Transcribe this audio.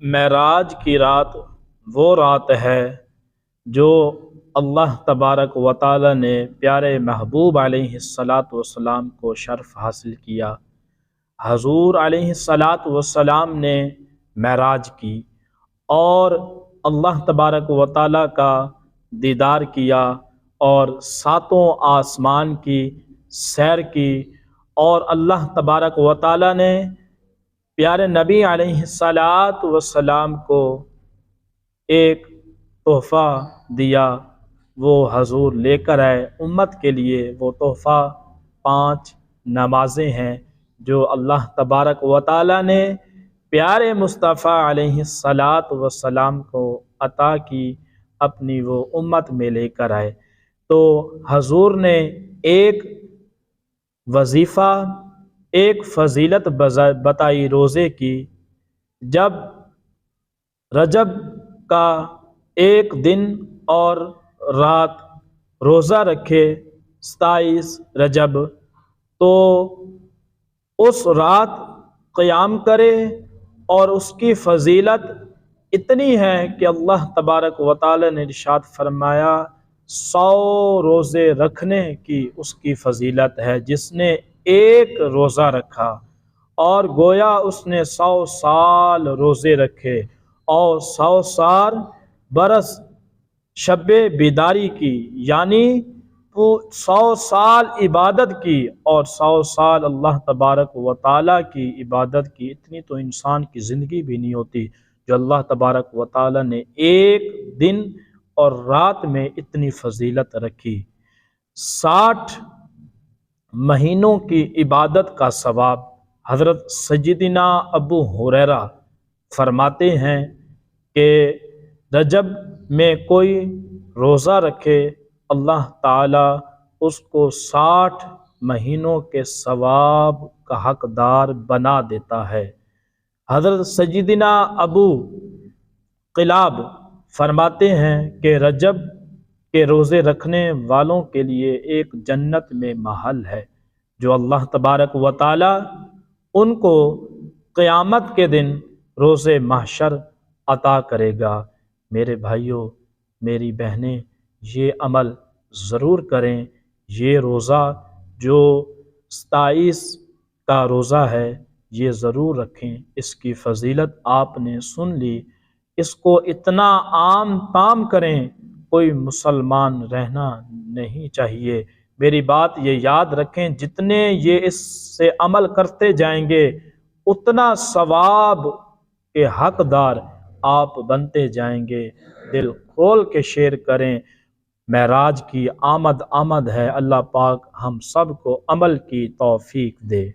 معراج کی رات وہ رات ہے جو اللہ تبارک و تعالی نے پیارے محبوب علیہ الصلاۃ والسلام کو شرف حاصل کیا۔ حضور علیہ الصلاۃ والسلام نے معراج کی اور اللہ تبارک و تعالی کا دیدار کیا اور ساتوں آسمان کی سیر کی، اور اللہ تبارک و تعالی نے پیارے نبی علیہ الصلاۃ والسلام کو ایک تحفہ دیا، وہ حضور لے کر آئے امت کے لیے۔ وہ تحفہ 5 نمازیں ہیں جو اللہ تبارک و تعالی نے پیارے مصطفیٰ علیہ الصلاۃ والسلام کو عطا کی، اپنی وہ امت میں لے کر آئے۔ تو حضور نے ایک وظیفہ، ایک فضیلت بتائی روزے کی۔ جب رجب کا ایک دن اور رات روزہ رکھے 27 رجب، تو اس رات قیام کرے، اور اس کی فضیلت اتنی ہے کہ اللہ تبارک و تعالی نے ارشاد فرمایا 100 روزے رکھنے کی اس کی فضیلت ہے، جس نے ایک روزہ رکھا اور گویا اس نے 100 سال روزے رکھے اور 100 سال برس شب بیداری کی، یعنی 100 سال عبادت کی اور 100 سال اللہ تبارک و تعالیٰ کی عبادت کی۔ اتنی تو انسان کی زندگی بھی نہیں ہوتی جو اللہ تبارک و تعالیٰ نے ایک دن اور رات میں اتنی فضیلت رکھی۔ 60 مہینوں کی عبادت کا ثواب۔ حضرت سیدنا ابو ہریرہ فرماتے ہیں کہ رجب میں کوئی روزہ رکھے اللہ تعالیٰ اس کو 60 مہینوں کے ثواب کا حقدار بنا دیتا ہے۔ حضرت سیدنا ابو قلاب فرماتے ہیں کہ رجب کے روزے رکھنے والوں کے لیے ایک جنت میں محل ہے، جو اللہ تبارک و تعالی ان کو قیامت کے دن روزے محشر عطا کرے گا۔ میرے بھائیوں، میری بہنیں، یہ عمل ضرور کریں۔ یہ روزہ جو 27 کا روزہ ہے یہ ضرور رکھیں۔ اس کی فضیلت آپ نے سن لی، اس کو اتنا عام تام کریں، کوئی مسلمان رہنا نہیں چاہیے۔ میری بات یہ یاد رکھیں، جتنے یہ اس سے عمل کرتے جائیں گے اتنا ثواب کے حقدار آپ بنتے جائیں گے۔ دل کھول کے شیئر کریں۔ معراج کی آمد ہے، اللہ پاک ہم سب کو عمل کی توفیق دے۔